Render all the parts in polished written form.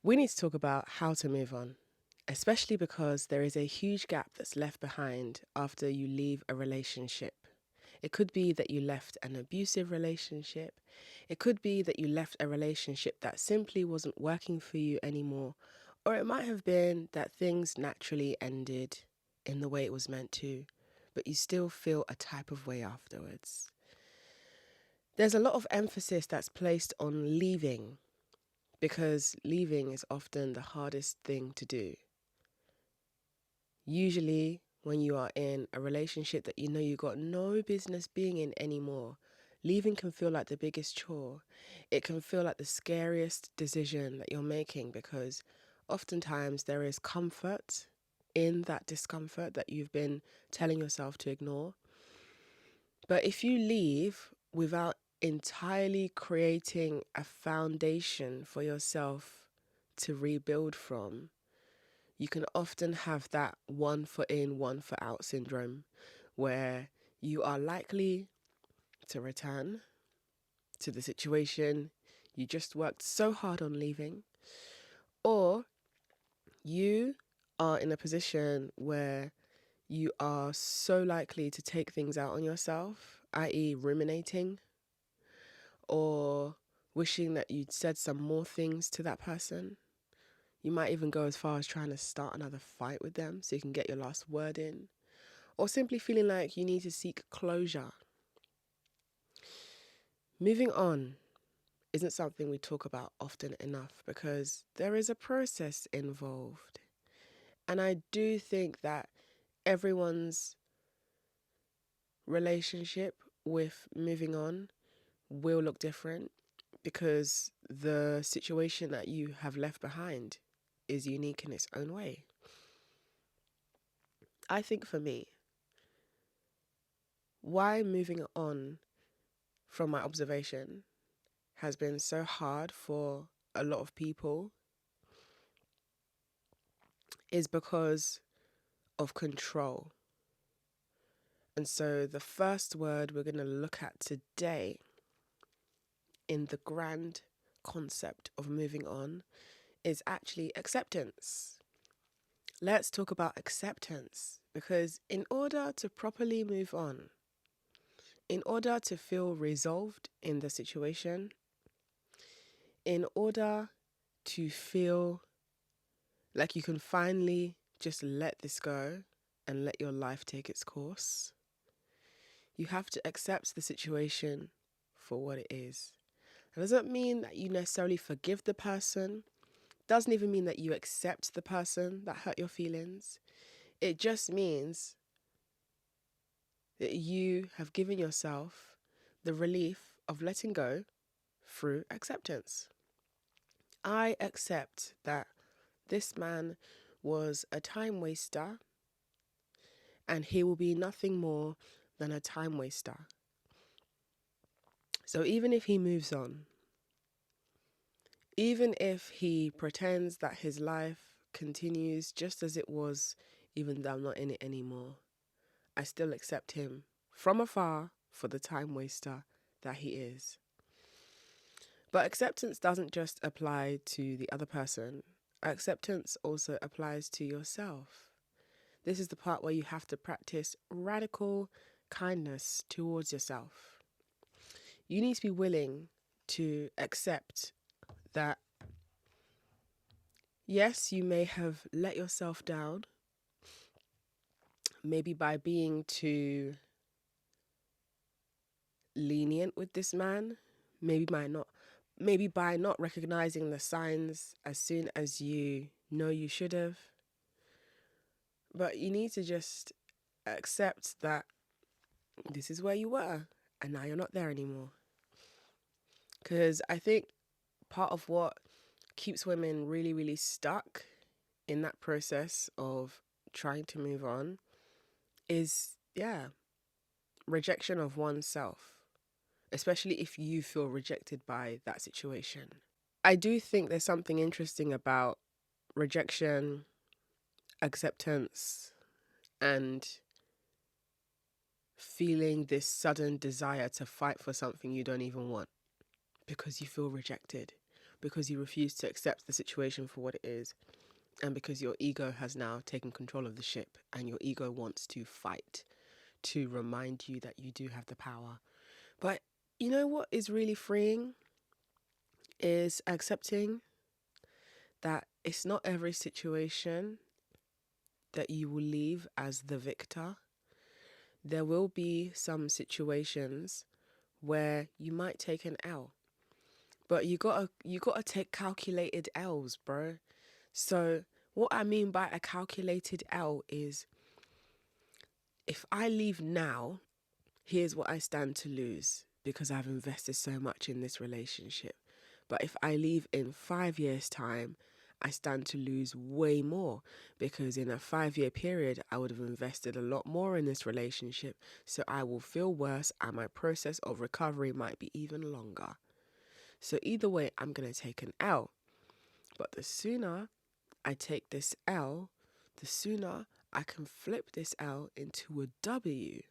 We need to talk about how to move on, especially because there is a huge gap that's left behind after you leave a relationship. It could be that you left an abusive relationship. It could be that you left a relationship that simply wasn't working for you anymore. Or it might have been that things naturally ended in the way it was meant to, but you still feel a type of way afterwards. There's a lot of emphasis that's placed on leaving because leaving is often the hardest thing to do. Usually, when you are in a relationship that you know you got no business being in anymore, leaving can feel like the biggest chore. It can feel like the scariest decision that you're making because oftentimes there is comfort in that discomfort that you've been telling yourself to ignore. But if you leave without entirely creating a foundation for yourself to rebuild from, you can often have that 1 foot in, 1 foot out syndrome where you are likely to return to the situation you just worked so hard on leaving, or you are in a position where you are so likely to take things out on yourself, i.e., ruminating or wishing that you'd said some more things to that person. You might even go as far as trying to start another fight with them so you can get your last word in, or simply feeling like you need to seek closure. Moving on isn't something we talk about often enough because there is a process involved. And I do think that everyone's relationship with moving on will look different because the situation that you have left behind is unique in its own way. I think for me, why moving on from my observation has been so hard for a lot of people is because of control. And so the first word we're going to look at today in the grand concept of moving on is actually acceptance. Let's talk about acceptance because in order to properly move on, in order to feel resolved in the situation, in order to feel like you can finally just let this go and let your life take its course, you have to accept the situation for what it is. It doesn't mean that you necessarily forgive the person. Doesn't even mean that you accept the person that hurt your feelings. It just means that you have given yourself the relief of letting go through acceptance. I accept that this man was a time waster and he will be nothing more than a time waster. So even if he moves on, even if he pretends that his life continues just as it was, even though I'm not in it anymore, I still accept him from afar for the time waster that he is. But acceptance doesn't just apply to the other person. Acceptance also applies to yourself. This is the part where you have to practice radical kindness towards yourself. You need to be willing to accept that, yes, you may have let yourself down, maybe by being too lenient with this man, maybe by not recognizing the signs as soon as you know you should have. But you need to just accept that this is where you were and now you're not there anymore. Because I think part of what keeps women really, really stuck in that process of trying to move on is, rejection of oneself, especially if you feel rejected by that situation. I do think there's something interesting about rejection, acceptance, and feeling this sudden desire to fight for something you don't even want because you feel rejected, because you refuse to accept the situation for what it is, and because your ego has now taken control of the ship, and your ego wants to fight to remind you that you do have the power. But you know what is really freeing is accepting that it's not every situation that you will leave as the victor. There will be some situations where you might take an L, but you gotta take calculated L's, bro. So what I mean by a calculated L is, if I leave now, here's what I stand to lose because I've invested so much in this relationship. But if I leave in 5 years' time, I stand to lose way more because in a 5-year period, I would have invested a lot more in this relationship. So I will feel worse and my process of recovery might be even longer. So either way, I'm going to take an L. But the sooner I take this L, the sooner I can flip this L into a W.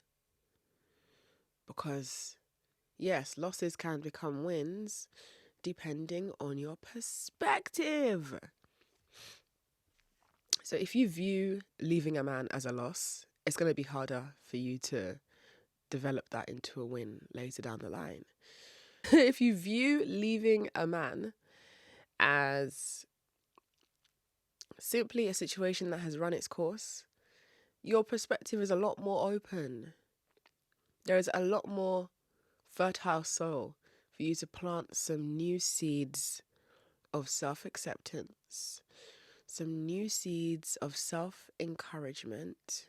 Because yes, losses can become wins depending on your perspective. So if you view leaving a man as a loss, it's going to be harder for you to develop that into a win later down the line. If you view leaving a man as simply a situation that has run its course, your perspective is a lot more open. There is a lot more fertile soil for you to plant some new seeds of self-acceptance, some new seeds of self-encouragement,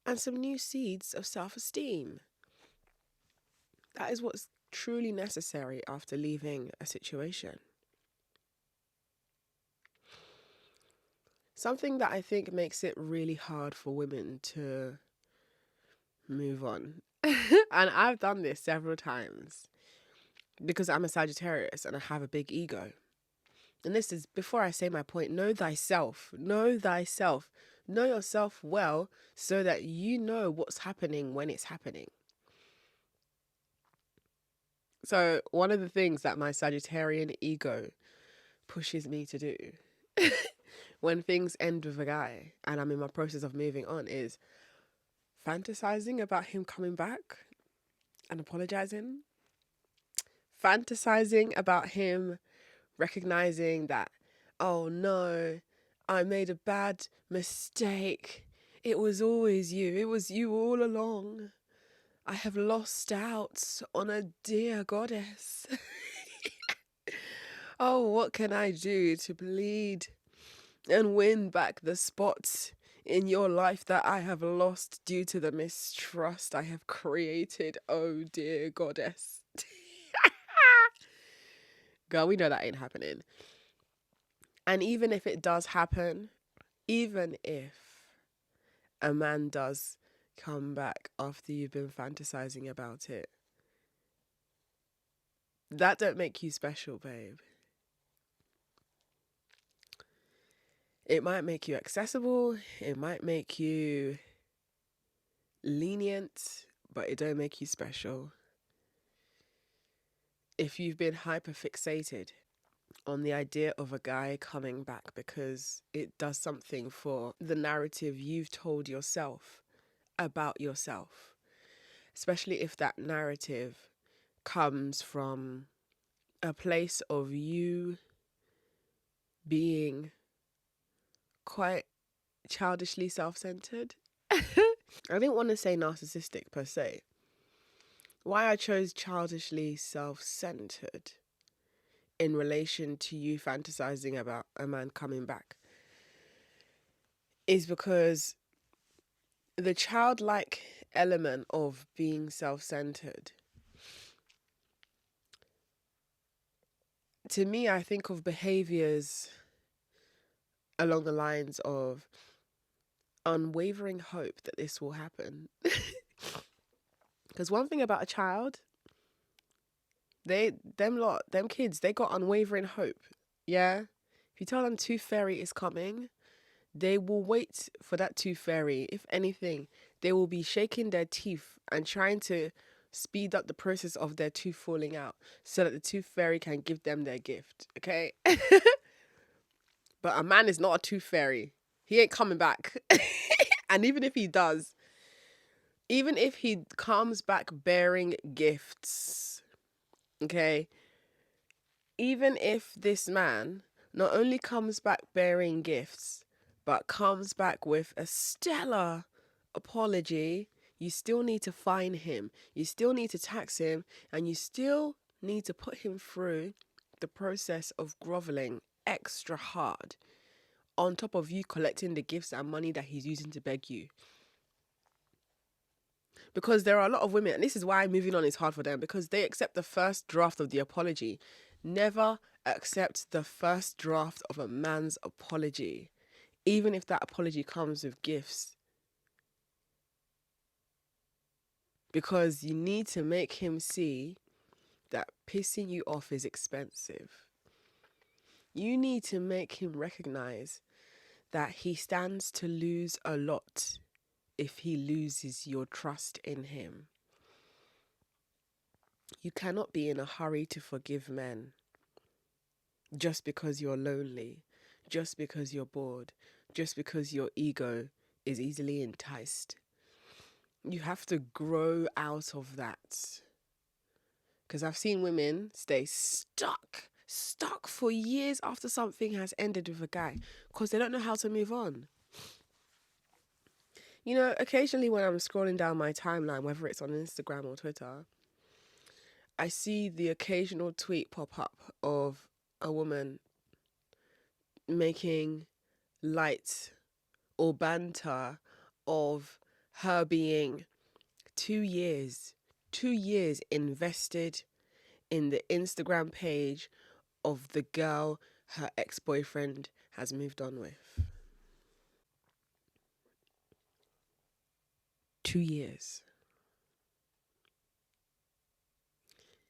and some new seeds of self-esteem. That is what's truly necessary after leaving a situation. Something that I think makes it really hard for women to move on, and I've done this several times because I'm a Sagittarius and I have a big ego. And this is, before I say my point, know thyself, know thyself, know yourself well so that you know what's happening when it's happening. So one of the things that my Sagittarian ego pushes me to do when things end with a guy and I'm in my process of moving on is fantasizing about him coming back and apologizing, fantasizing about him recognizing that, oh no, I made a bad mistake. It was always you. It was you all along. I have lost out on a dear goddess. Oh, what can I do to bleed and win back the spots in your life that I have lost due to the mistrust I have created? Oh, dear goddess. Girl, we know that ain't happening. And even if it does happen, even if a man does come back after you've been fantasizing about it, that don't make you special, babe. It might make you accessible, it might make you lenient, but it don't make you special. If you've been hyperfixated on the idea of a guy coming back because it does something for the narrative you've told yourself about yourself, especially if that narrative comes from a place of you being quite childishly self-centered. I didn't want to say narcissistic per se. Why I chose childishly self-centered in relation to you fantasizing about a man coming back is because the childlike element of being self-centered, to me, I think of behaviors along the lines of unwavering hope that this will happen. Because one thing about a child, them kids, they got unwavering hope. Yeah? If you tell them tooth fairy is coming, they will wait for that tooth fairy. If anything, they will be shaking their teeth and trying to speed up the process of their tooth falling out so that the tooth fairy can give them their gift. Okay. But a man is not a tooth fairy. He ain't coming back. And even if he does, even if he comes back bearing gifts, okay, even if this man not only comes back bearing gifts, but comes back with a stellar apology, you still need to fine him, you still need to tax him, and you still need to put him through the process of groveling extra hard on top of you collecting the gifts and money that he's using to beg you. Because there are a lot of women, and this is why moving on is hard for them, because they accept the first draft of the apology. Never accept the first draft of a man's apology, even if that apology comes with gifts. Because you need to make him see that pissing you off is expensive. You need to make him recognize that he stands to lose a lot if he loses your trust in him. You cannot be in a hurry to forgive men just because you're lonely, just because you're bored, just because your ego is easily enticed. You have to grow out of that. Because I've seen women stay stuck for years after something has ended with a guy because they don't know how to move on. You know, occasionally when I'm scrolling down my timeline, whether it's on Instagram or Twitter, I see the occasional tweet pop up of a woman making light or banter of her being 2 years invested in the Instagram page of the girl her ex-boyfriend has moved on with. 2 years.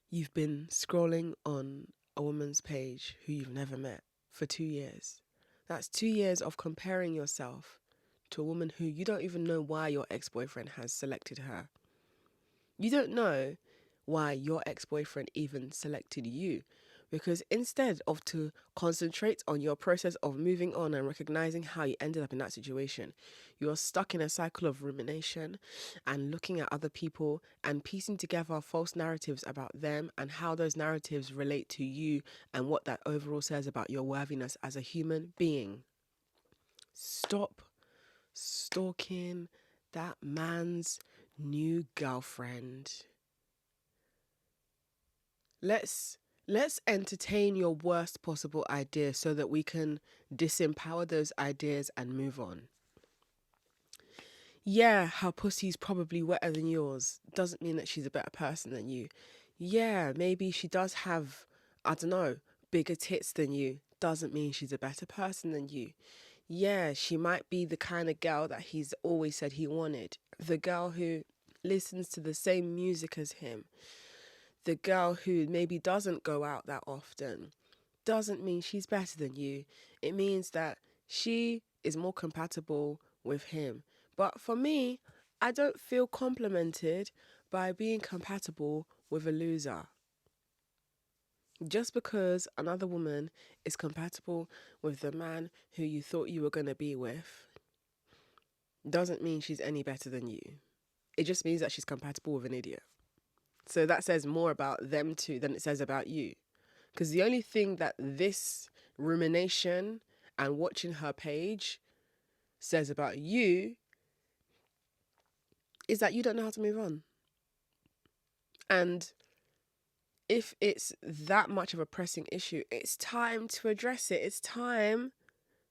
You've been scrolling on a woman's page who you've never met for 2 years. That's 2 years of comparing yourself to a woman who you don't even know why your ex-boyfriend has selected her. You don't know why your ex-boyfriend even selected you, because instead of to concentrate on your process of moving on and recognizing how you ended up in that situation, you're stuck in a cycle of rumination and looking at other people and piecing together false narratives about them and how those narratives relate to you and what that overall says about your worthiness as a human being. Stop stalking that man's new girlfriend. Let's entertain your worst possible idea so that we can disempower those ideas and move on. Yeah, her pussy's probably wetter than yours. Doesn't mean that she's a better person than you. Yeah, maybe she does have, I don't know, bigger tits than you. Doesn't mean she's a better person than you. Yeah, she might be the kind of girl that he's always said he wanted. The girl who listens to the same music as him. The girl who maybe doesn't go out that often. Doesn't mean she's better than you. It means that she is more compatible with him. But for me, I don't feel complimented by being compatible with a loser. Just because another woman is compatible with the man who you thought you were going to be with doesn't mean she's any better than you. It just means that she's compatible with an idiot. So that says more about them two than it says about you. Because the only thing that this rumination and watching her page says about you is that you don't know how to move on. And if it's that much of a pressing issue, it's time to address it. It's time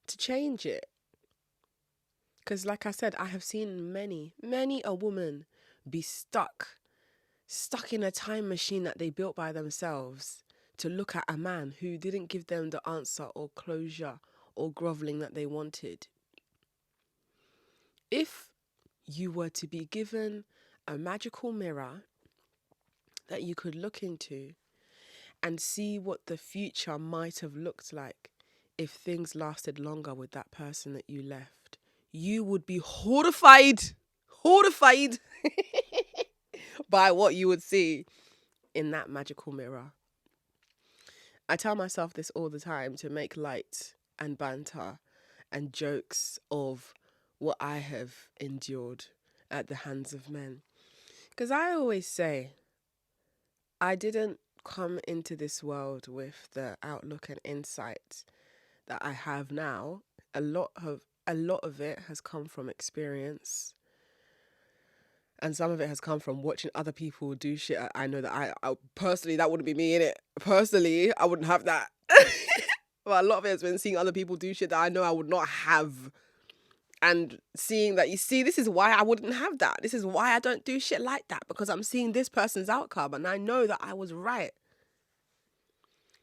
to change it. Because like I said, I have seen many a woman be stuck in a time machine that they built by themselves to look at a man who didn't give them the answer or closure or groveling that they wanted. If you were to be given a magical mirror that you could look into and see what the future might have looked like if things lasted longer with that person that you left, you would be horrified. by what you would see in that magical mirror. I tell myself this all the time to make light and banter and jokes of what I have endured at the hands of men. Because I always say, I didn't come into this world with the outlook and insight that I have now. A lot of it has come from experience, and some of it has come from watching other people do shit. I know that I personally, that wouldn't be me, innit? Personally, I wouldn't have that. But a lot of it has been seeing other people do shit that I know I would not have. And seeing that, you see, this is why I wouldn't have that. This is why I don't do shit like that, because I'm seeing this person's outcome and I know that I was right.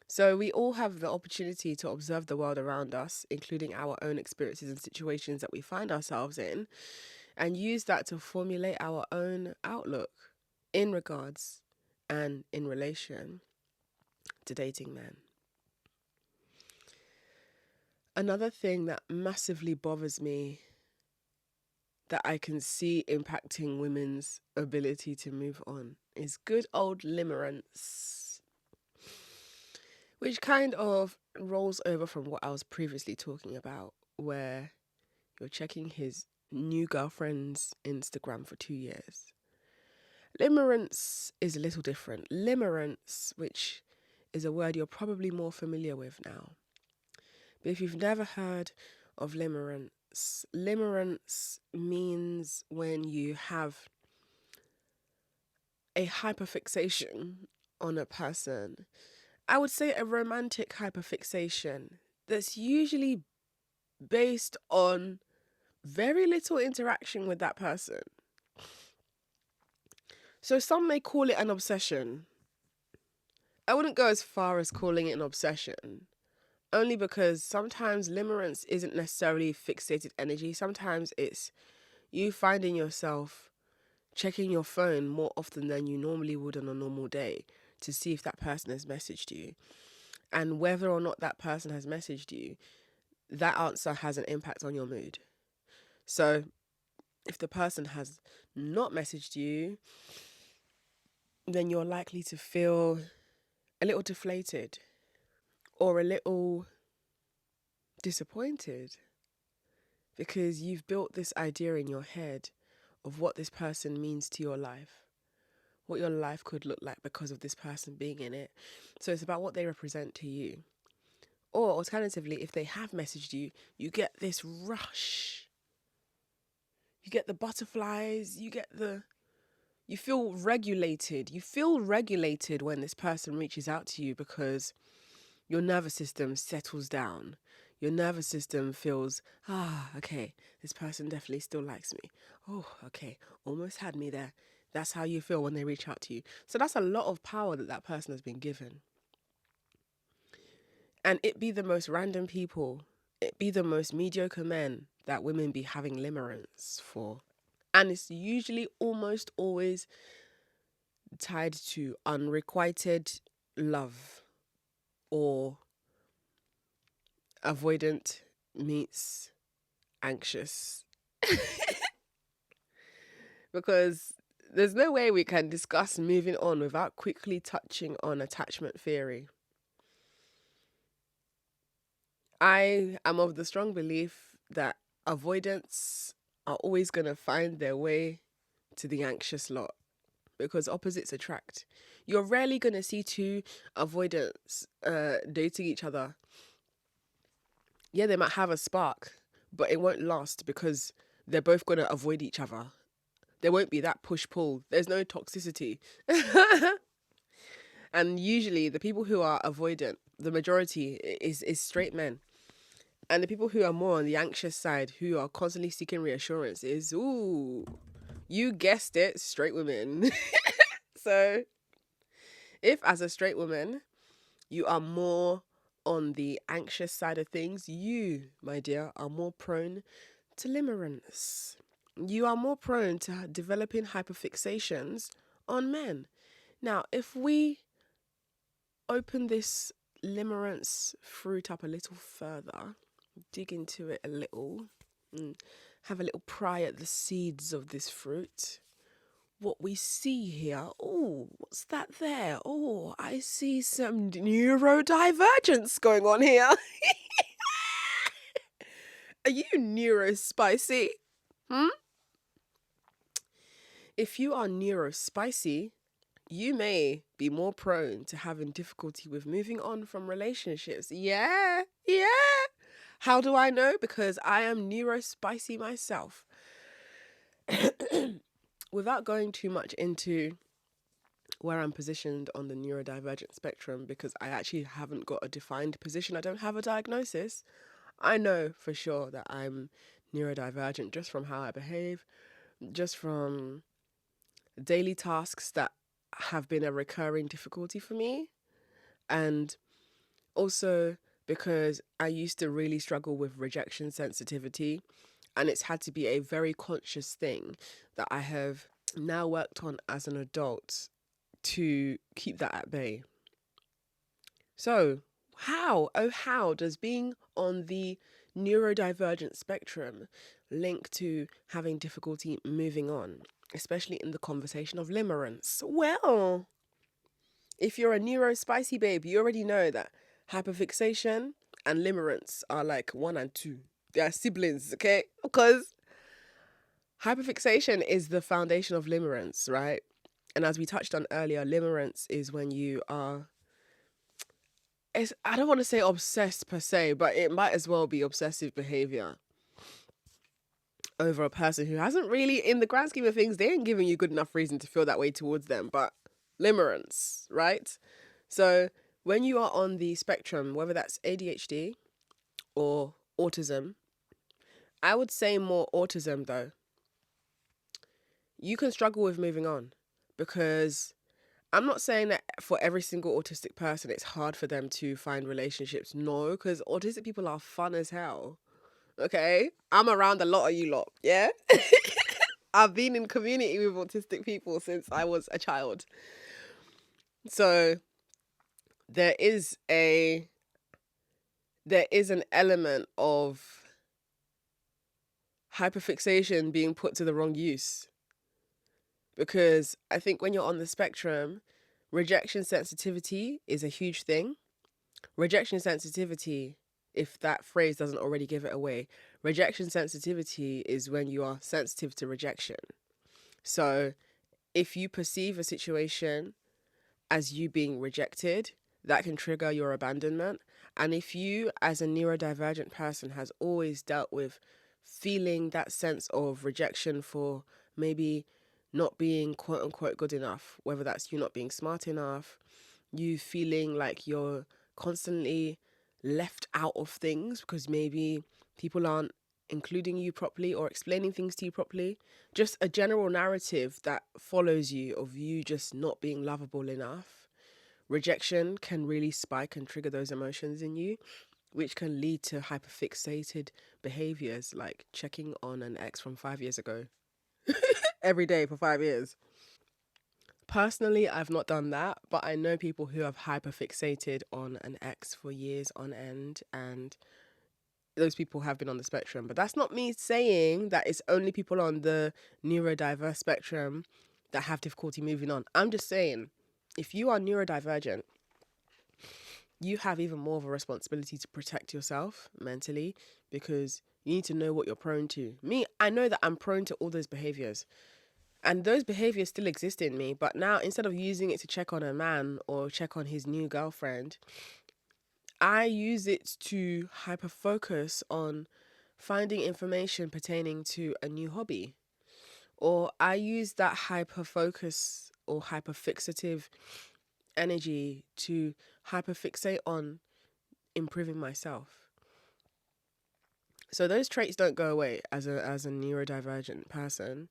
So we all have the opportunity to observe the world around us, including our own experiences and situations that we find ourselves in, and use that to formulate our own outlook in regards and in relation to dating men. Another thing that massively bothers me, that I can see impacting women's ability to move on, is good old limerence, which kind of rolls over from what I was previously talking about, where you're checking his new girlfriend's Instagram for 2 years. Limerence is a little different. Limerence, which is a word you're probably more familiar with now. But if you've never heard of limerence, limerence means when you have a hyperfixation on a person. I would say a romantic hyperfixation that's usually based on very little interaction with that person. So some may call it an obsession. I wouldn't go as far as calling it an obsession, only because sometimes limerence isn't necessarily fixated energy. Sometimes it's you finding yourself checking your phone more often than you normally would on a normal day to see if that person has messaged you. And whether or not that person has messaged you, that answer has an impact on your mood. So if the person has not messaged you, then you're likely to feel a little deflated or a little disappointed, because you've built this idea in your head of what this person means to your life, what your life could look like because of this person being in it. So it's about what they represent to you. Or alternatively, if they have messaged you, you get this rush. You get the butterflies, you feel regulated. You feel regulated when this person reaches out to you, because your nervous system settles down. Your nervous system feels, okay, this person definitely still likes me. Oh, okay, almost had me there. That's how you feel when they reach out to you. So that's a lot of power that person has been given. And it be the most random people, it be the most mediocre men that women be having limerence for. And it's usually almost always tied to unrequited love or avoidant meets anxious. Because there's no way we can discuss moving on without quickly touching on attachment theory. I am of the strong belief that avoidants are always going to find their way to the anxious lot, because opposites attract. You're rarely going to see two avoidants dating each other. Yeah, they might have a spark, but it won't last because they're both going to avoid each other. There won't be that push-pull. There's no toxicity. And usually the people who are avoidant, the majority is straight men. And the people who are more on the anxious side, who are constantly seeking reassurance, is, you guessed it, straight women. So if as a straight woman, you are more on the anxious side of things, you, my dear, are more prone to limerence. You are more prone to developing hyperfixations on men. Now, if we open this limerence fruit up a little further, dig into it a little, and have a little pry at the seeds of this fruit, what we see here. Oh, what's that there? Oh, I see some neurodivergence going on here. Are you neurospicy? If you are neurospicy, you may be more prone to having difficulty with moving on from relationships. Yeah. How do I know? Because I am neurospicy myself. Without going too much into where I'm positioned on the neurodivergent spectrum, because I actually haven't got a defined position, I don't have a diagnosis. I know for sure that I'm neurodivergent just from how I behave, just from daily tasks that have been a recurring difficulty for me, and also because I used to really struggle with rejection sensitivity, and it's had to be a very conscious thing that I have now worked on as an adult to keep that at bay. So, how does being on the neurodivergent spectrum link to having difficulty moving on, especially in the conversation of limerence? Well, if you're a neurospicy babe, you already know that hyperfixation and limerence are like one and two. They are siblings, okay? Because hyperfixation is the foundation of limerence, right? And as we touched on earlier, limerence is when you are, I don't want to say obsessed per se, but it might as well be obsessive behavior over a person who hasn't really, in the grand scheme of things, they ain't giving you good enough reason to feel that way towards them. But limerence, right? So when you are on the spectrum, whether that's ADHD or autism, I would say more autism though, you can struggle with moving on, because I'm not saying that for every single autistic person it's hard for them to find relationships. No, because autistic people are fun as hell. Okay? I'm around a lot of you lot, yeah? I've been in community with autistic people since I was a child. So there is an element of hyperfixation being put to the wrong use. Because I think when you're on the spectrum, rejection sensitivity is a huge thing. Rejection sensitivity, if that phrase doesn't already give it away, rejection sensitivity is when you are sensitive to rejection. So if you perceive a situation as you being rejected, that can trigger your abandonment. And if you, as a neurodivergent person, has always dealt with feeling that sense of rejection for maybe not being quote unquote good enough, whether that's you not being smart enough, you feeling like you're constantly left out of things because maybe people aren't including you properly or explaining things to you properly, just a general narrative that follows you of you just not being lovable enough. Rejection can really spike and trigger those emotions in you, which can lead to hyperfixated behaviors like checking on an ex from 5 years ago every day for 5 years. Personally, I've not done that, but I know people who have hyperfixated on an ex for years on end, and those people have been on the spectrum. But that's not me saying that it's only people on the neurodiverse spectrum that have difficulty moving on. I'm just saying, if you are neurodivergent, you have even more of a responsibility to protect yourself mentally, because you need to know what you're prone to. Me, I know that I'm prone to all those behaviors. And those behaviors still exist in me, but now instead of using it to check on a man or check on his new girlfriend, I use it to hyper focus on finding information pertaining to a new hobby. Or I use that hyper focus or hyper fixative energy to hyper fixate on improving myself. So those traits don't go away as a neurodivergent person.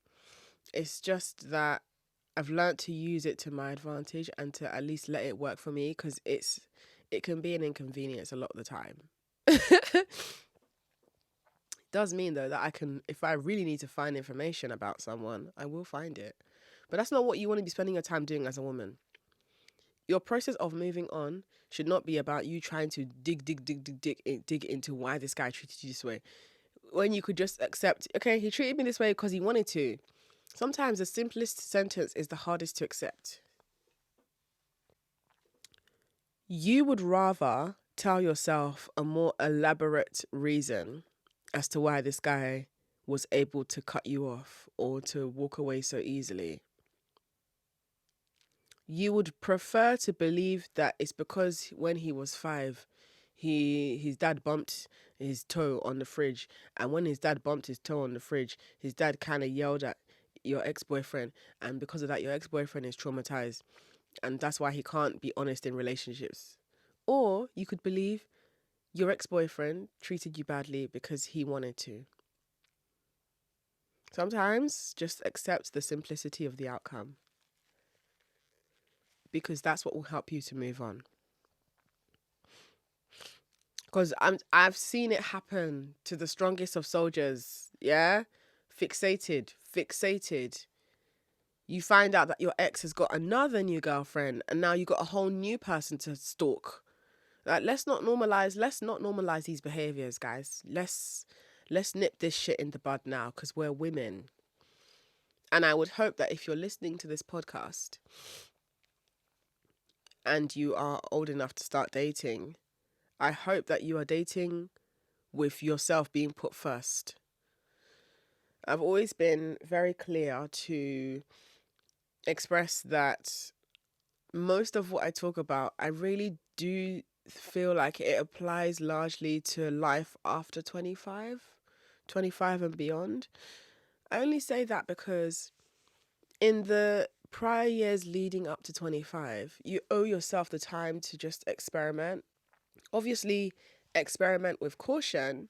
It's just that I've learned to use it to my advantage and to at least let it work for me, because it can be an inconvenience a lot of the time. Does mean though that I can, if I really need to find information about someone, I will find it. But that's not what you want to be spending your time doing as a woman. Your process of moving on should not be about you trying to dig into why this guy treated you this way, when you could just accept, okay, he treated me this way because he wanted to. Sometimes the simplest sentence is the hardest to accept. You would rather tell yourself a more elaborate reason as to why this guy was able to cut you off or to walk away so easily. You would prefer to believe that it's because when he was 5, his dad bumped his toe on the fridge, and when his dad bumped his toe on the fridge, his dad kind of yelled at your ex-boyfriend, and because of that your ex-boyfriend is traumatized, and that's why he can't be honest in relationships. Or you could believe your ex-boyfriend treated you badly because he wanted to. Sometimes just accept the simplicity of the outcome, because that's what will help you to move on. Because I've seen it happen to the strongest of soldiers. Yeah, fixated. You find out that your ex has got another new girlfriend, and now you got a whole new person to stalk. Like, let's not normalize these behaviors, guys. Let's nip this shit in the bud now, because we're women. And I would hope that if you're listening to this podcast and you are old enough to start dating, I hope that you are dating with yourself being put first. I've always been very clear to express that most of what I talk about, I really do feel like it applies largely to life after 25 and beyond. I only say that because in the prior years leading up to 25, you owe yourself the time to just experiment. Obviously, experiment with caution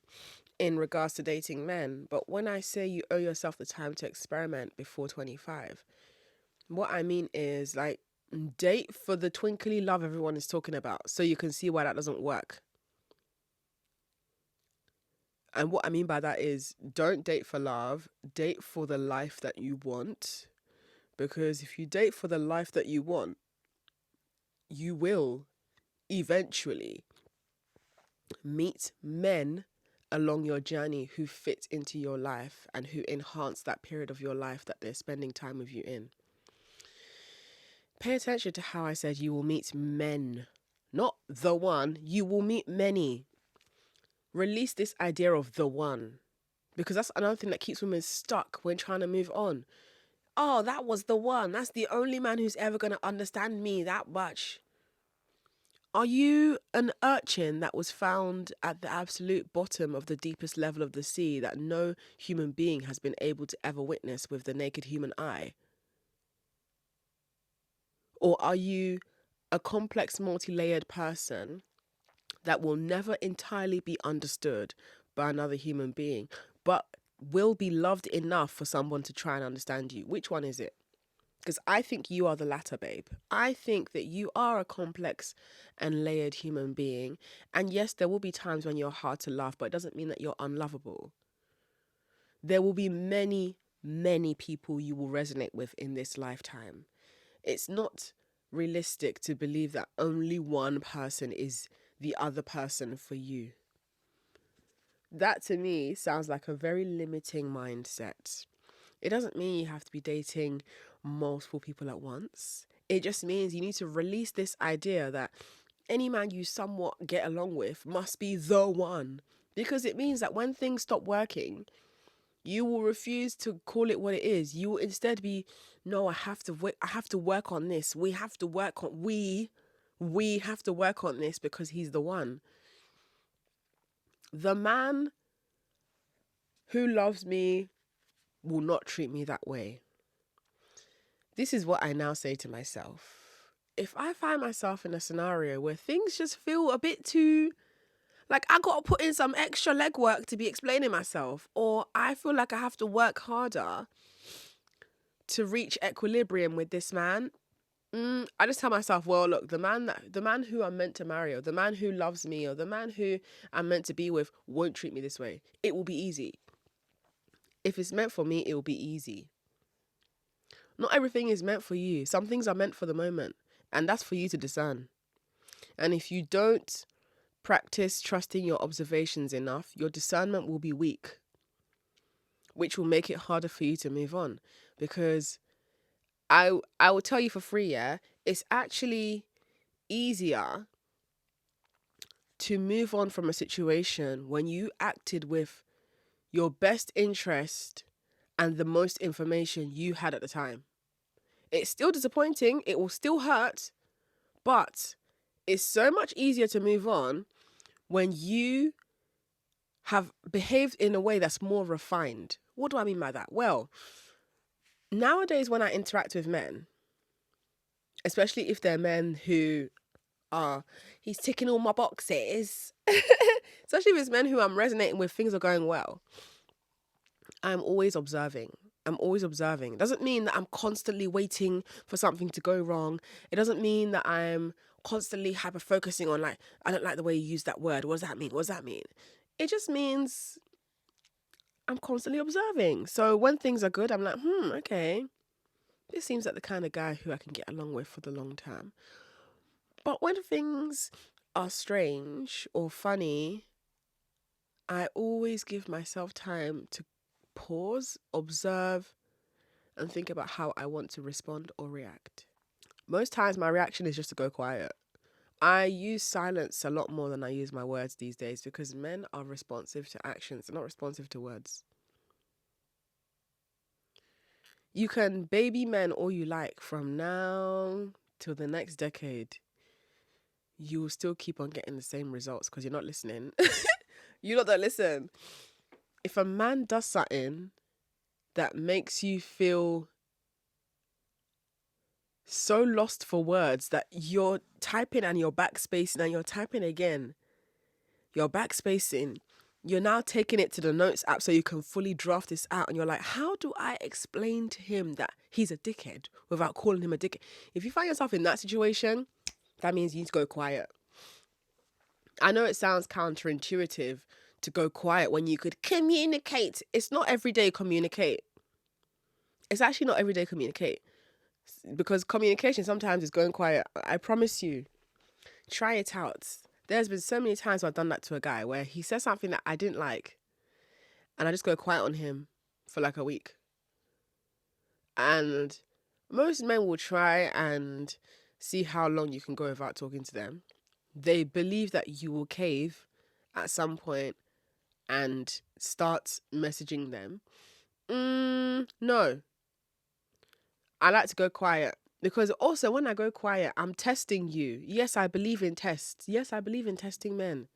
in regards to dating men. But when I say you owe yourself the time to experiment before 25, what I mean is, like, date for the twinkly love everyone is talking about, so you can see why that doesn't work. And what I mean by that is, don't date for love, date for the life that you want. Because if you date for the life that you want, you will eventually meet men along your journey who fit into your life and who enhance that period of your life that they're spending time with you in. Pay attention to how I said you will meet men, not the one. You will meet many. Release this idea of the one, because that's another thing that keeps women stuck when trying to move on. Oh, that was the one. That's the only man who's ever going to understand me that much. Are you an urchin that was found at the absolute bottom of the deepest level of the sea that no human being has been able to ever witness with the naked human eye? Or are you a complex, multi-layered person that will never entirely be understood by another human being, but will be loved enough for someone to try and understand you? Which one is it? Because I think you are the latter, babe. I think that you are a complex and layered human being. And yes, there will be times when you're hard to love, but it doesn't mean that you're unlovable. There will be many, many people you will resonate with in this lifetime. It's not realistic to believe that only one person is the other person for you. That to me sounds like a very limiting mindset. It doesn't mean you have to be dating multiple people at once. It just means you need to release this idea that any man you somewhat get along with must be the one. Because it means that when things stop working, you will refuse to call it what it is. You will instead be, no, I have to work on this. We have to work on this because he's the one. The man who loves me will not treat me that way. This is what I now say to myself. If I find myself in a scenario where things just feel a bit too, like I got to put in some extra legwork to be explaining myself, or I feel like I have to work harder to reach equilibrium with this man, I just tell myself, well, look, the man who I'm meant to marry, or the man who loves me, or the man who I'm meant to be with won't treat me this way. It will be easy. If it's meant for me, it will be easy. Not everything is meant for you. Some things are meant for the moment, and that's for you to discern. And if you don't practice trusting your observations enough, your discernment will be weak, which will make it harder for you to move on. because I will tell you for free, yeah, it's actually easier to move on from a situation when you acted with your best interest and the most information you had at the time. It's still disappointing, it will still hurt, but it's so much easier to move on when you have behaved in a way that's more refined. What do I mean by that? Well, nowadays when I interact with men, especially if they're men who are, he's ticking all my boxes, especially if it's men who I'm resonating with, things are going well, I'm always observing. I'm always observing. It doesn't mean that I'm constantly waiting for something to go wrong. It doesn't mean that I'm constantly hyper focusing on, like, I don't like the way you use that word. What does that mean? What does that mean? It just means I'm constantly observing. So when things are good, I'm like, okay, this seems like the kind of guy who I can get along with for the long term. But when things are strange or funny, I always give myself time to pause, observe, and think about how I want to respond or react. Most times my reaction is just to go quiet. I use silence a lot more than I use my words these days because men are responsive to actions, they're not responsive to words. You can baby men all you like from now till the next decade. You will still keep on getting the same results because you're not listening. You lot don't listen. If a man does something that makes you feel so lost for words that you're typing and you're backspacing and you're typing again, you're backspacing, you're now taking it to the notes app so you can fully draft this out, and you're like, how do I explain to him that he's a dickhead without calling him a dickhead? If you find yourself in that situation, that means you need to go quiet. I know it sounds counterintuitive to go quiet when you could communicate. It's not everyday communicate. It's actually not everyday communicate. Because communication sometimes is going quiet. I promise you. Try it out. There's been so many times where I've done that to a guy where he says something that I didn't like and I just go quiet on him for like a week. And most men will try and see how long you can go without talking to them. They believe that you will cave at some point and start messaging them. No. I like to go quiet because also when I go quiet, I'm testing you. Yes, I believe in tests. Yes, I believe in testing men.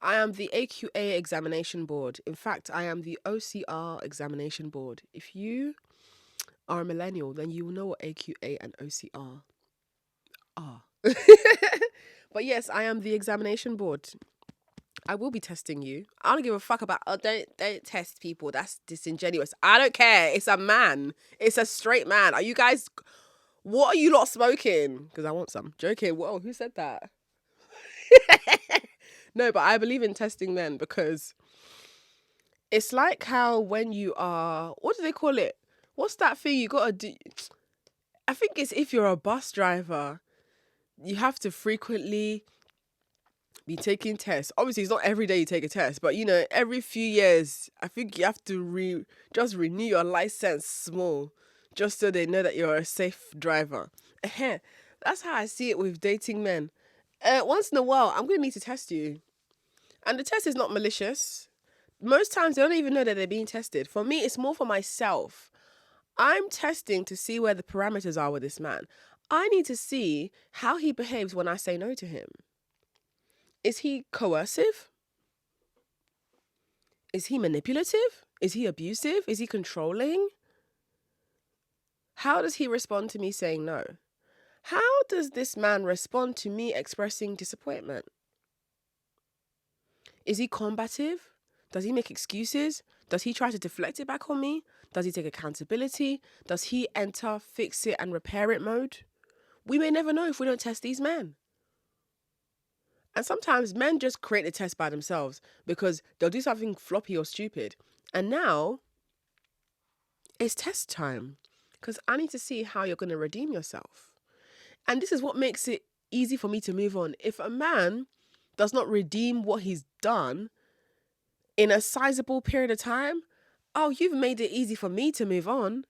I am the AQA examination board. In fact, I am the OCR examination board. If you are a millennial, then you will know what AQA and OCR are. But yes, I am the examination board. I will be testing you. I don't give a fuck about, don't test people. That's disingenuous. I don't care. It's a man. It's a straight man. Are you guys, what are you lot smoking? Because I want some. Joking. Whoa, who said that? No, but I believe in testing men because it's like how when you are, what do they call it? What's that thing you got to do? I think it's if you're a bus driver, you have to frequently be taking tests. Obviously, it's not every day you take a test, but you know, every few years, I think you have to just renew your license small, just so they know that you're a safe driver. That's how I see it with dating men. Once in a while, I'm going to need to test you. And the test is not malicious. Most times, they don't even know that they're being tested. For me, it's more for myself. I'm testing to see where the parameters are with this man. I need to see how he behaves when I say no to him. Is he coercive? Is he manipulative? Is he abusive? Is he controlling? How does he respond to me saying no? How does this man respond to me expressing disappointment? Is he combative? Does he make excuses? Does he try to deflect it back on me? Does he take accountability? Does he enter fix it and repair it mode? We may never know if we don't test these men. And sometimes men just create a test by themselves because they'll do something floppy or stupid. And now it's test time because I need to see how you're going to redeem yourself. And this is what makes it easy for me to move on. If a man does not redeem what he's done in a sizable period of time, oh, you've made it easy for me to move on.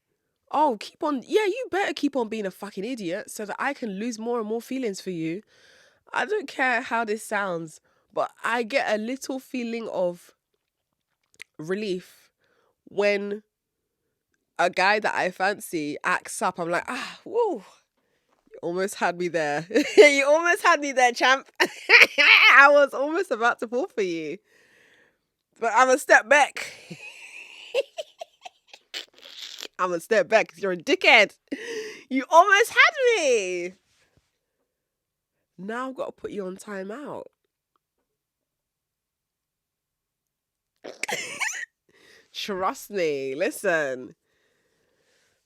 oh, keep on, yeah, you better keep on being a fucking idiot so that I can lose more and more feelings for you. I don't care how this sounds, but I get a little feeling of relief when a guy that I fancy acts up. I'm like, whoa, you almost had me there. You almost had me there, champ. I was almost about to fall for you. But I'm a step back. I'm a step back because you're a dickhead. You almost had me. Now I've got to put you on timeout. Trust me. Listen.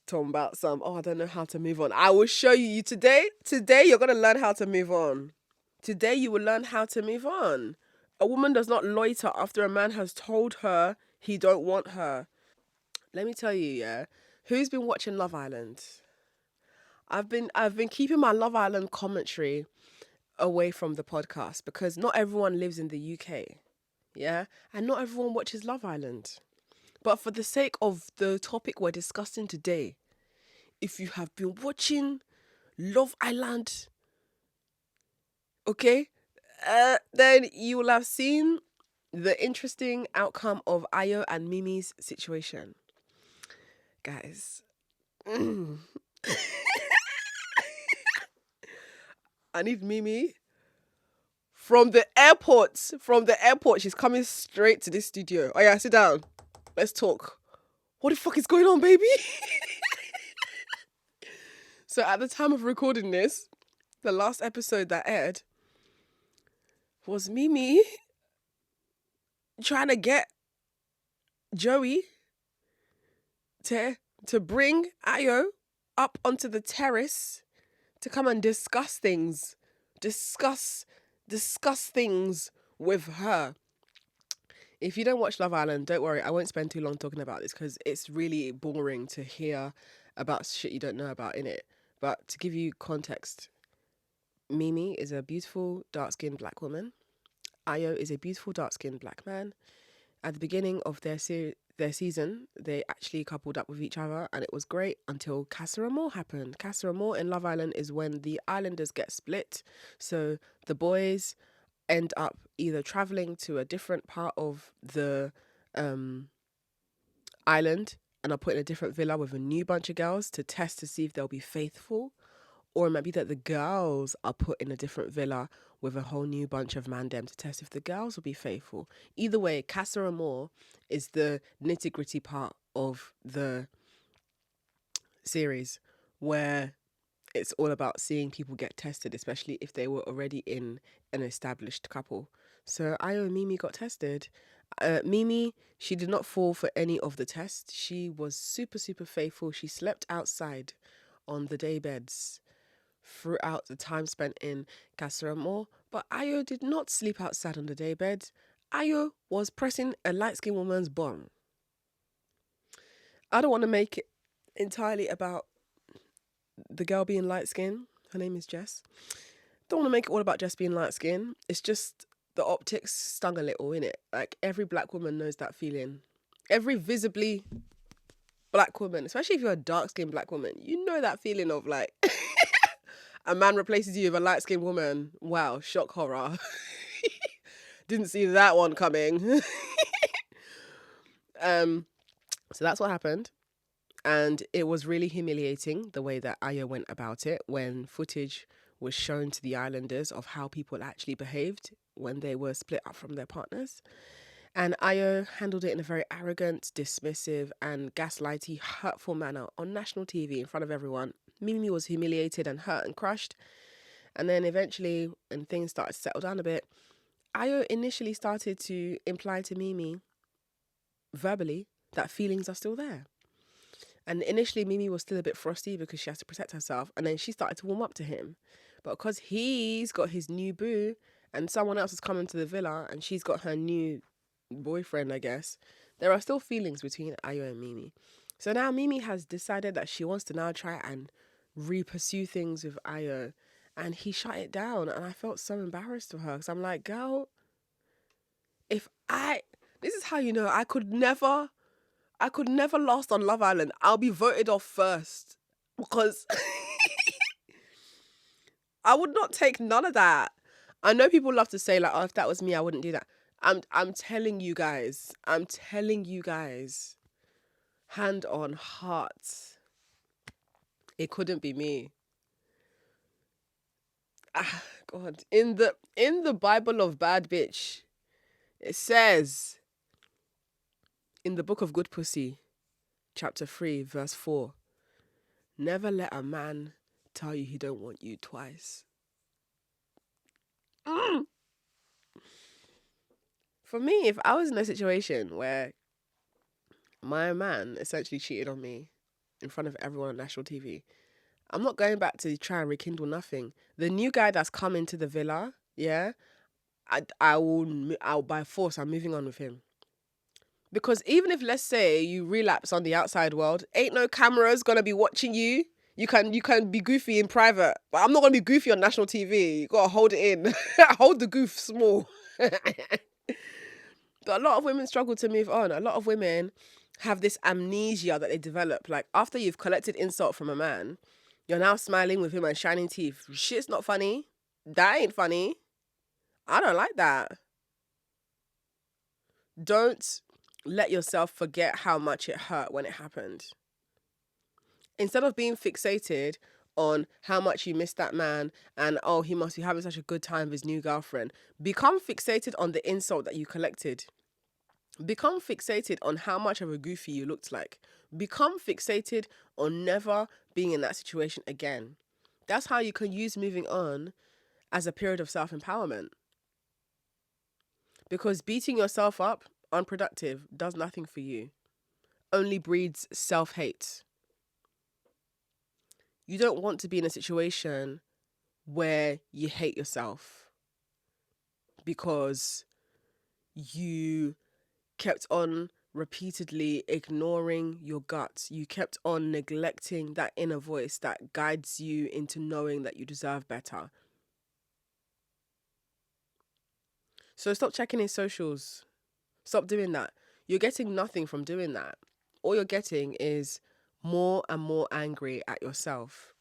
Talking about I don't know how to move on. I will show you today. Today, you're going to learn how to move on. Today, you will learn how to move on. A woman does not loiter after a man has told her he don't want her. Let me tell you, yeah. Who's been watching Love Island? I've been keeping my Love Island commentary away from the podcast because not everyone lives in the UK. Yeah? And not everyone watches Love Island. But for the sake of the topic we're discussing today, if you have been watching Love Island, okay, then you will have seen the interesting outcome of Ayo and Mimi's situation. Guys, I need Mimi from the airport. She's coming straight to this studio. Oh yeah, sit down. Let's talk. What the fuck is going on, baby? So at the time of recording this, the last episode that aired was Mimi trying to get Joey to bring Ayo up onto the terrace to come and discuss things. Discuss things with her. If you don't watch Love Island, don't worry, I won't spend too long talking about this because it's really boring to hear about shit you don't know about in it. But to give you context, Mimi is a beautiful dark-skinned black woman. Ayo is a beautiful dark-skinned black man. At the beginning of their season, they actually coupled up with each other and it was great until Casa Amor happened. Casa Amor in Love Island is when the islanders get split. So the boys end up either traveling to a different part of the island and are put in a different villa with a new bunch of girls to test to see if they'll be faithful. Or it might be that the girls are put in a different villa with a whole new bunch of mandem to test if the girls will be faithful. Either way, Casa Amor is the nitty-gritty part of the series where it's all about seeing people get tested, especially if they were already in an established couple. So Ayo and Mimi got tested. Mimi, she did not fall for any of the tests. She was super, super faithful. She slept outside on the day beds throughout the time spent in Casa Amor. But Ayo did not sleep outside on the day bed. Ayo was pressing a light-skinned woman's bum. I don't want to make it entirely about the girl being light-skinned. Her name is Jess. Don't want to make it all about Jess being light-skinned. It's just the optics stung a little, innit? Like, every black woman knows that feeling. Every visibly black woman, especially if you're a dark-skinned black woman, you know that feeling of like a man replaces you with a light-skinned woman. Wow, shock horror. Didn't see that one coming. So that's what happened. And it was really humiliating the way that Ayo went about it when footage was shown to the islanders of how people actually behaved when they were split up from their partners. And Ayo handled it in a very arrogant, dismissive and gaslighty, hurtful manner on national TV in front of everyone. Mimi was humiliated and hurt and crushed. And then eventually, when things started to settle down a bit, Ayo initially started to imply to Mimi verbally that feelings are still there. And initially, Mimi was still a bit frosty because she has to protect herself. And then she started to warm up to him. But because he's got his new boo and someone else has come into the villa and she's got her new boyfriend, I guess, there are still feelings between Ayo and Mimi. So now Mimi has decided that she wants to now try and re-pursue things with Ayo. And he shut it down. And I felt so embarrassed for her because I'm like, girl, this is how you know I could never I could never last on Love Island. I'll be voted off first because I would not take none of that. I know people love to say like, oh, if that was me, I wouldn't do that. I'm telling you guys, hand on heart, it couldn't be me. Ah, God, in the Bible of Bad Bitch, it says in the book of Good Pussy, chapter 3, verse 4, never let a man tell you he don't want you twice. For me, if I was in a situation where my man essentially cheated on me in front of everyone on national TV, I'm not going back to try and rekindle nothing. The new guy that's come into the villa, yeah, I'll by force, I'm moving on with him. Because even if, let's say, you relapse on the outside world, ain't no cameras gonna be watching you. You can be goofy in private, but I'm not gonna be goofy on national TV. You gotta hold it in. Hold the goof small. But a lot of women struggle to move on. A lot of women have this amnesia that they develop. Like, after you've collected insult from a man, you're now smiling with him and shining teeth. Shit's not funny. That ain't funny. I don't like that. Don't let yourself forget how much it hurt when it happened. Instead of being fixated on how much you miss that man and, oh, he must be having such a good time with his new girlfriend, become fixated on the insult that you collected. Become fixated on how much of a goofy you looked like. Become fixated on never being in that situation again. That's how you can use moving on as a period of self-empowerment. Because beating yourself up, unproductive, does nothing for you. Only breeds self-hate. You don't want to be in a situation where you hate yourself because you kept on repeatedly ignoring your gut. You kept on neglecting that inner voice that guides you into knowing that you deserve better. So stop checking his socials. Stop doing that. You're getting nothing from doing that. All you're getting is more and more angry at yourself,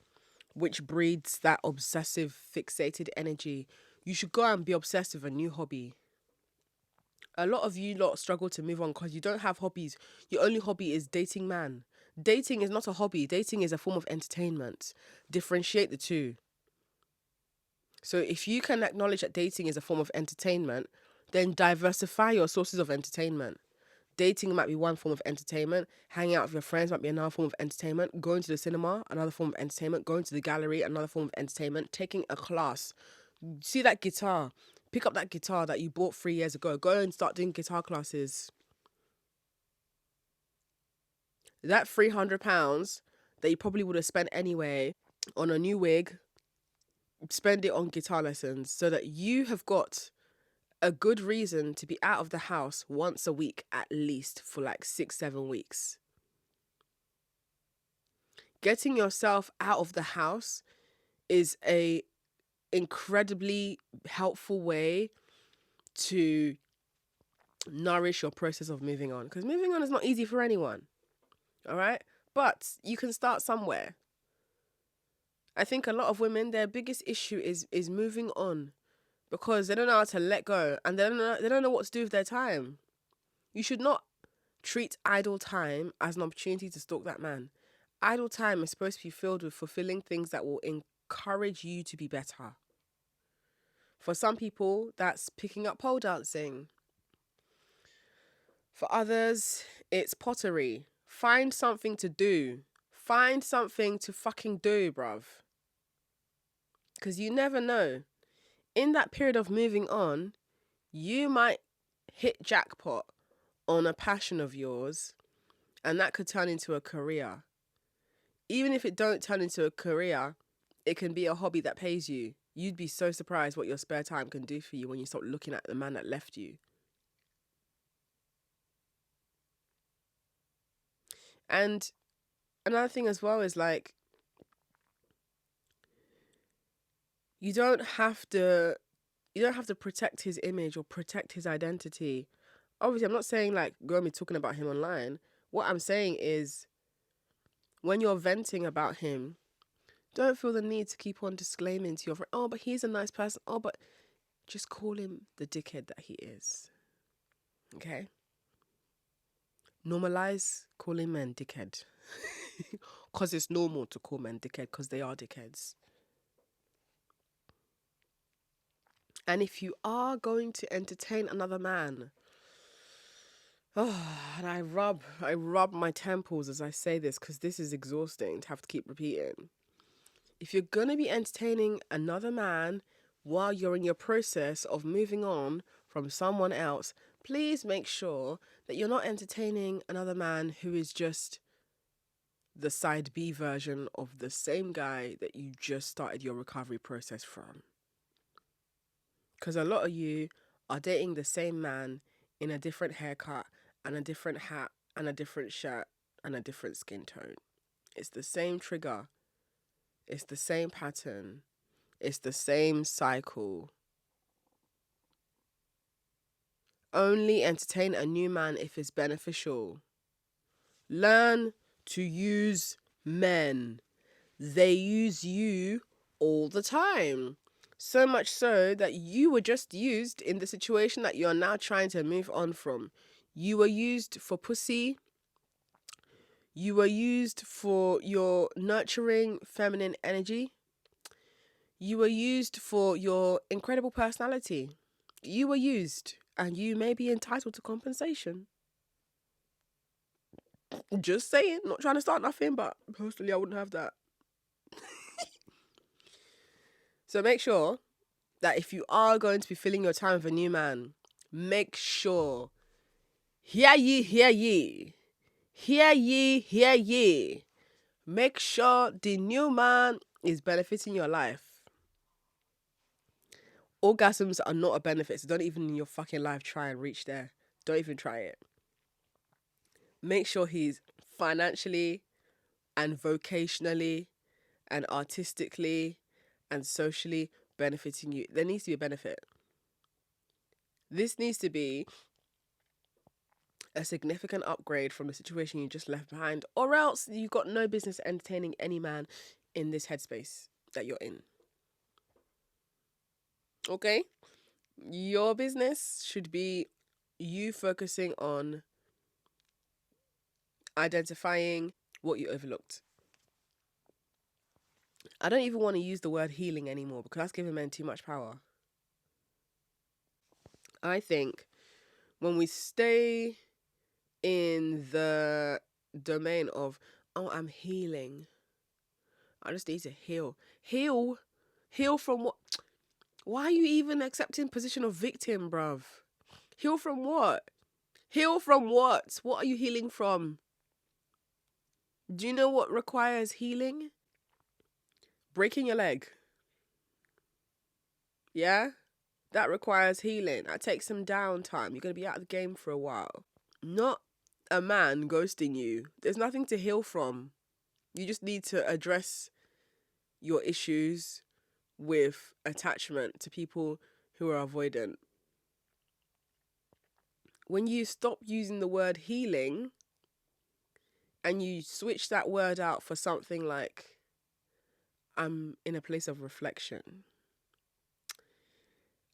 which breeds that obsessive, fixated energy. You should go and be obsessed with a new hobby. A lot of you lot struggle to move on because you don't have hobbies. Your only hobby is dating man. Dating is not a hobby. Dating is a form of entertainment. Differentiate the two. So if you can acknowledge that dating is a form of entertainment, then diversify your sources of entertainment. Dating might be one form of entertainment. Hanging out with your friends might be another form of entertainment. Going to the cinema, another form of entertainment. Going to the gallery, another form of entertainment. Taking a class. See that guitar. Pick up that guitar that you bought 3 years ago. Go and start doing guitar classes. That £300 that you probably would have spent anyway on a new wig, spend it on guitar lessons so that you have got a good reason to be out of the house once a week at least for like 6-7 weeks. Getting yourself out of the house is a incredibly helpful way to nourish your process of moving on, because moving on is not easy for anyone. All right, but you can start somewhere. I think a lot of women, their biggest issue is moving on because they don't know how to let go and they don't know what to do with their time. You should not treat idle time as an opportunity to stalk that man. Idle time is supposed to be filled with fulfilling things that will encourage you to be better. For some people, that's picking up pole dancing. For others, it's pottery. Find something to do. Find something to fucking do, bruv. Because you never know. In that period of moving on, you might hit jackpot on a passion of yours, and that could turn into a career. Even if it don't turn into a career, it can be a hobby that pays you. You'd be so surprised what your spare time can do for you when you stop looking at the man that left you. And another thing as well is like, you don't have to protect his image or protect his identity. Obviously, I'm not saying like go and be talking about him online. What I'm saying is, when you're venting about him, don't feel the need to keep on disclaiming to your friend, oh, but he's a nice person. Oh, but just call him the dickhead that he is. Okay? Normalize calling men dickhead. Because it's normal to call men dickhead because they are dickheads. And if you are going to entertain another man, and I rub my temples as I say this because this is exhausting to have to keep repeating. If you're going to be entertaining another man while you're in your process of moving on from someone else, please make sure that you're not entertaining another man who is just the side B version of the same guy that you just started your recovery process from. Because a lot of you are dating the same man in a different haircut and a different hat and a different shirt and a different skin tone. It's the same trigger. It's the same pattern. It's the same cycle. Only entertain a new man if it's beneficial. Learn to use men. They use you all the time. So much so that you were just used in the situation that you're now trying to move on from. You were used for pussy. You were used for your nurturing feminine energy. You were used for your incredible personality. You were used, and you may be entitled to compensation. Just saying, not trying to start nothing, but personally I wouldn't have that. So make sure that if you are going to be filling your time with a new man, make sure, hear ye, hear ye. Hear ye, hear ye. Make sure the new man is benefiting your life. Orgasms are not a benefit, so don't even in your fucking life try and reach there. Don't even try it. Make sure he's financially and vocationally and artistically and socially benefiting you. There needs to be a benefit. This needs to be a significant upgrade from the situation you just left behind, or else you've got no business entertaining any man in this headspace that you're in. Okay? Your business should be you focusing on identifying what you overlooked. I don't even want to use the word healing anymore because that's giving men too much power. I think when we stay in the domain of, oh, I'm healing, I just need to heal. Heal from what? Why are you even accepting position of victim, bruv? Heal from what? Heal from what? What are you healing from? Do you know what requires healing? Breaking your leg. Yeah? That requires healing. That takes some downtime. You're going to be out of the game for a while. Not a man ghosting you. There's nothing to heal from. You just need to address your issues with attachment to people who are avoidant. When you stop using the word healing and you switch that word out for something like, I'm in a place of reflection.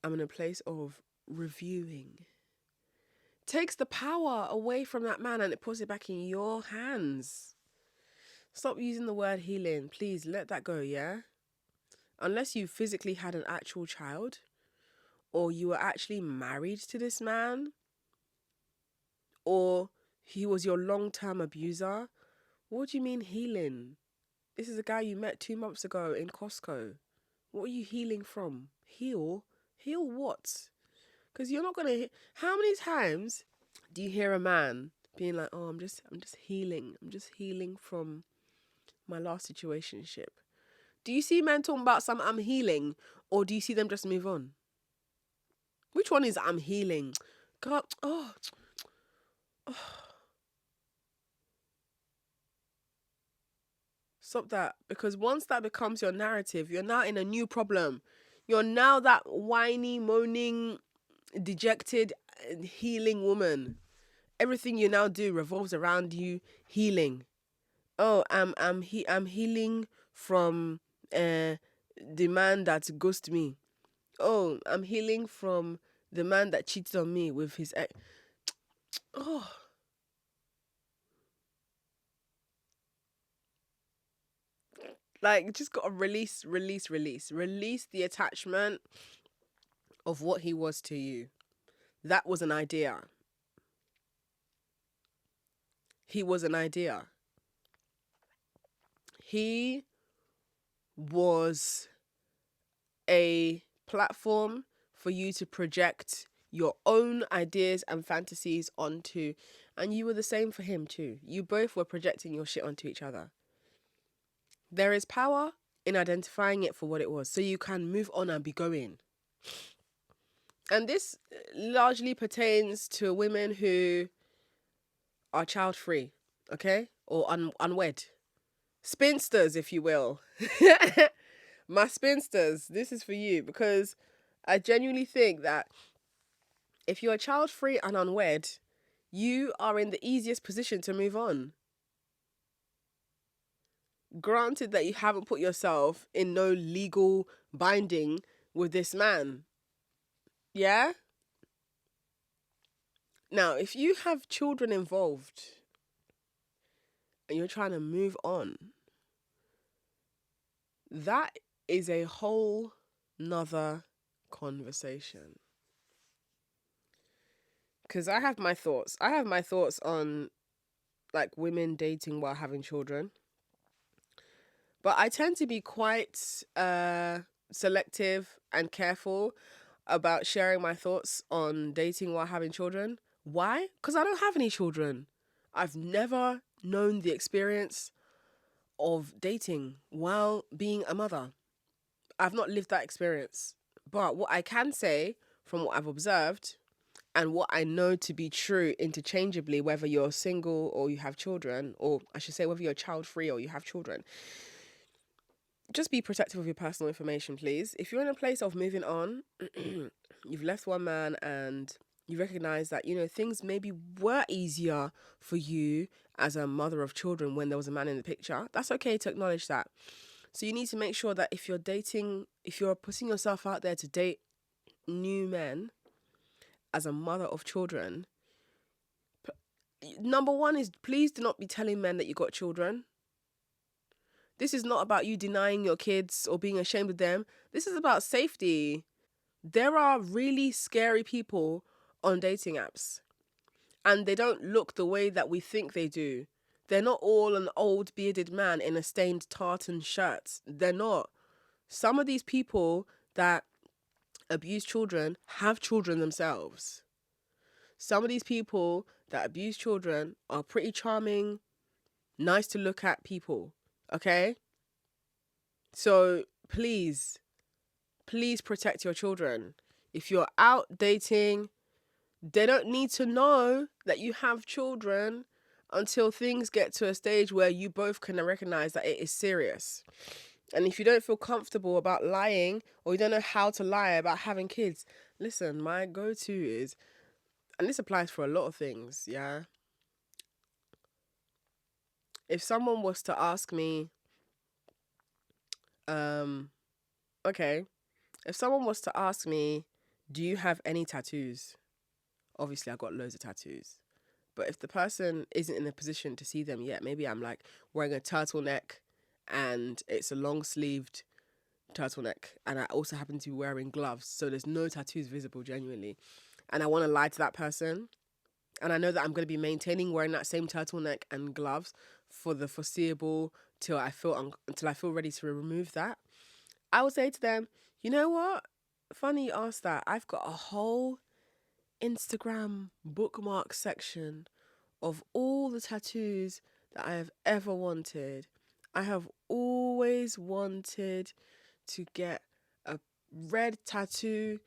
I'm in a place of reviewing. Takes the power away from that man and it puts it back in your hands. Stop using the word healing. Please let that go, yeah? Unless you physically had an actual child or you were actually married to this man or he was your long-term abuser, what do you mean healing? This is a guy you met 2 months ago in Costco. What are you healing from? Heal? Heal what? Because you're not going to... How many times do you hear a man being like, oh, I'm just healing. I'm just healing from my last situationship. Do you see men talking about some I'm healing, or do you see them just move on? Which one is I'm healing? God, oh. Stop that. Because once that becomes your narrative, you're now in a new problem. You're now that whiny, moaning, dejected, healing woman. Everything you now do revolves around you healing. Oh, I'm healing from the man that ghosted me. Oh, I'm healing from the man that cheated on me with his ex. Oh, like just gotta release the attachment of what he was to you. That was an idea. He was an idea. He was a platform for you to project your own ideas and fantasies onto, and you were the same for him too. You both were projecting your shit onto each other. There is power in identifying it for what it was, so you can move on and be going. And this largely pertains to women who are child free, okay, or unwed, spinsters, if you will. My spinsters, this is for you, because I genuinely think that if you're child free and unwed, you are in the easiest position to move on. Granted that you haven't put yourself in no legal binding with this man. Yeah? Now, if you have children involved and you're trying to move on, that is a whole nother conversation. Because I have my thoughts. I have my thoughts on like women dating while having children. But I tend to be quite selective and careful about sharing my thoughts on dating while having children. Why? Because I don't have any children. I've never known the experience of dating while being a mother. I've not lived that experience. But what I can say from what I've observed and what I know to be true interchangeably, whether you're single or you have children, or I should say whether you're child free or you have children, just be protective of your personal information, please. If you're in a place of moving on, you've left one man and you recognize that, you know, things maybe were easier for you as a mother of children when there was a man in the picture. That's okay to acknowledge that. So you need to make sure that if you're dating, if you're putting yourself out there to date new men as a mother of children, number one is please do not be telling men that you got children. This is not about you denying your kids or being ashamed of them. This is about safety. There are really scary people on dating apps, and they don't look the way that we think they do. They're not all an old bearded man in a stained tartan shirt. They're not. Some of these people that abuse children have children themselves. Some of these people that abuse children are pretty charming, nice to look at people. Okay? So please protect your children. If you're out dating, they don't need to know that you have children until things get to a stage where you both can recognize that it is serious. And if you don't feel comfortable about lying, or you don't know how to lie about having kids, listen, my go-to is, and this applies for a lot of things, yeah? If someone was to ask me, okay, if someone was to ask me, do you have any tattoos? Obviously, I got loads of tattoos. But if the person isn't in a position to see them yet, maybe I'm like wearing a turtleneck and it's a long sleeved turtleneck. And I also happen to be wearing gloves. So there's no tattoos visible genuinely. And I want to lie to that person. And I know that I'm going to be maintaining wearing that same turtleneck and gloves for the foreseeable until I feel ready to remove that. I would say to them, you know what? Funny you asked that. I've got a whole Instagram bookmark section of all the tattoos that I have ever wanted. I have always wanted to get a red tattoo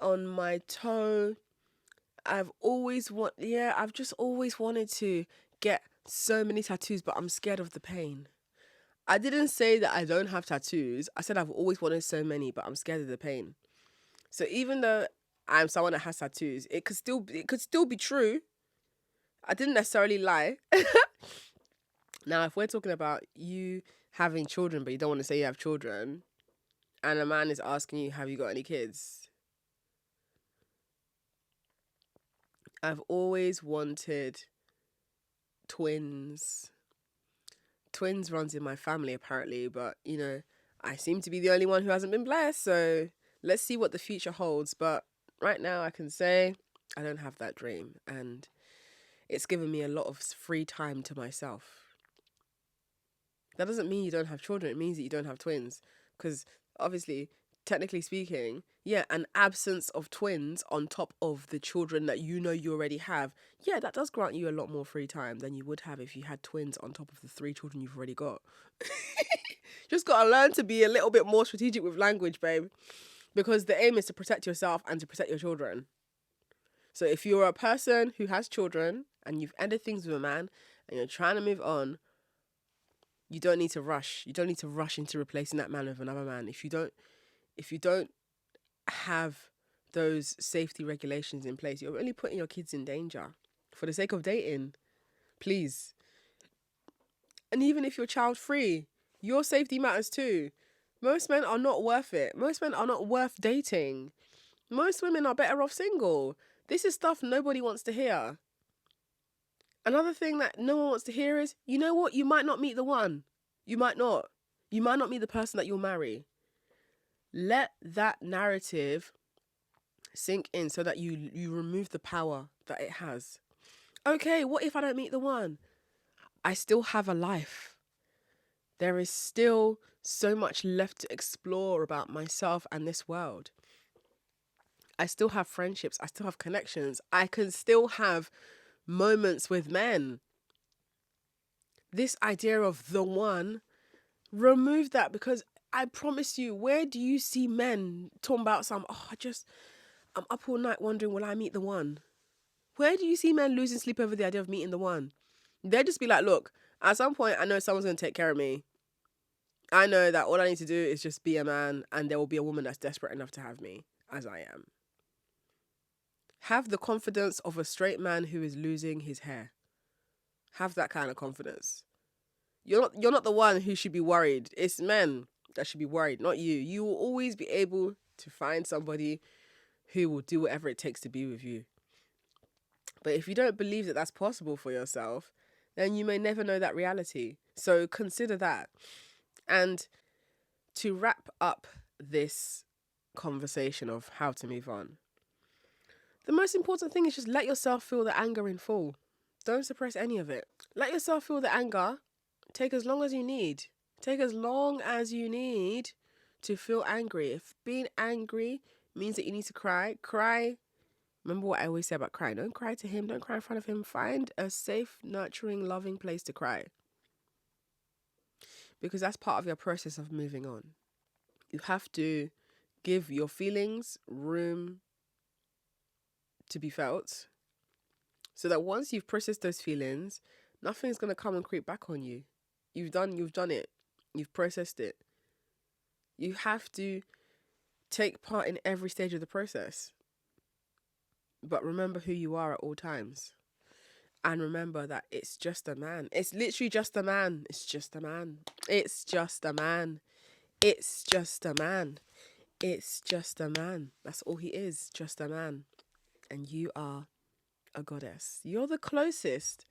on my toe. I've just always wanted to get so many tattoos, but I'm scared of the pain. I didn't say that I don't have tattoos. I said I've always wanted so many, but I'm scared of the pain. So even though I'm someone that has tattoos, it could still be true. I didn't necessarily lie. Now, if we're talking about you having children, but you don't want to say you have children, and a man is asking you, have you got any kids? I've always wanted twins. Twins runs in my family, apparently, but, I seem to be the only one who hasn't been blessed, so let's see what the future holds. But right now, I can say I don't have that dream, and it's given me a lot of free time to myself. That doesn't mean you don't have children. It means that you don't have twins. Because obviously, technically speaking, yeah, an absence of twins on top of the children that you already have, yeah, that does grant you a lot more free time than you would have if you had twins on top of the 3 children you've already got. Just got to learn to be a little bit more strategic with language, babe. Because the aim is to protect yourself and to protect your children. So if you're a person who has children and you've ended things with a man and you're trying to move on, you don't need to rush. You don't need to rush into replacing that man with another man. If you don't have those safety regulations in place, you're only putting your kids in danger for the sake of dating. Please. And even if you're child free, your safety matters too. Most men are not worth it. Most men are not worth dating. Most women are better off single. This is stuff nobody wants to hear. Another thing that no one wants to hear is, you know what? You might not meet the one. You might not. You might not meet the person that you'll marry. Let that narrative sink in so that you remove the power that it has. Okay, what if I don't meet the one? I still have a life. There is still so much left to explore about myself and this world. I still have friendships. I still have connections. I can still have moments with men. This idea of the one, remove that, because I promise you, where do you see men talking about I'm up all night wondering, will I meet the one? Where do you see men losing sleep over the idea of meeting the one? They'll just be like, look, at some point, I know someone's going to take care of me. I know that all I need to do is just be a man, and there will be a woman that's desperate enough to have me as I am. Have the confidence of a straight man who is losing his hair. Have that kind of confidence. You're not the one who should be worried. It's men that should be worried, not you. You will always be able to find somebody who will do whatever it takes to be with you. But if you don't believe that that's possible for yourself, then you may never know that reality. So consider that. And to wrap up this conversation of how to move on, the most important thing is just let yourself feel the anger in full. Don't suppress any of it. Let yourself feel the anger. Take as long as you need. Take as long as you need to feel angry. If being angry means that you need to cry, cry. Remember what I always say about crying. Don't cry to him. Don't cry in front of him. Find a safe, nurturing, loving place to cry. Because that's part of your process of moving on. You have to give your feelings room to be felt, so that once you've processed those feelings, nothing's going to come and creep back on you. You've done it. You've processed it. You have to take part in every stage of the process. But remember who you are at all times. And remember that it's just a man. It's literally just a man. It's just a man. It's just a man. It's just a man. It's just a man. That's all he is. Just a man. And you are a goddess. You're the closest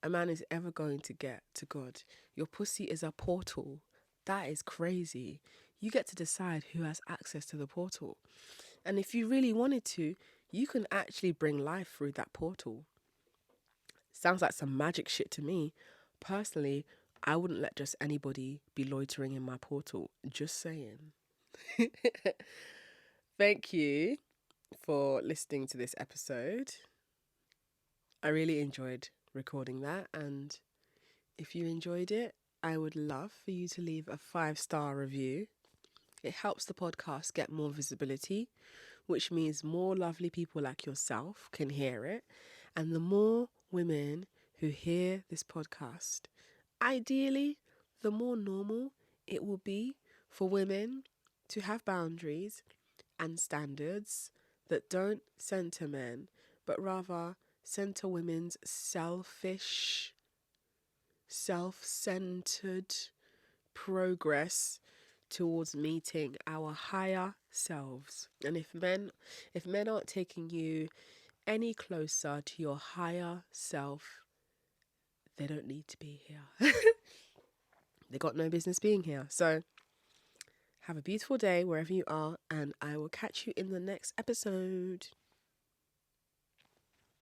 a man is ever going to get to God. Your pussy is a portal. That is crazy. You get to decide who has access to the portal. And if you really wanted to, you can actually bring life through that portal. Sounds like some magic shit to me. Personally, I wouldn't let just anybody be loitering in my portal. Just saying. Thank you for listening to this episode. I really enjoyed recording that, and if you enjoyed it, I would love for you to leave a 5-star review. It helps the podcast get more visibility, which means more lovely people like yourself can hear it, and the more women who hear this podcast, ideally, the more normal it will be for women to have boundaries and standards that don't center men, but rather center women's selfish, self-centered progress towards meeting our higher selves. And if men aren't taking you any closer to your higher self, they don't need to be here. They got no business being here. So have a beautiful day wherever you are, and I will catch you in the next episode.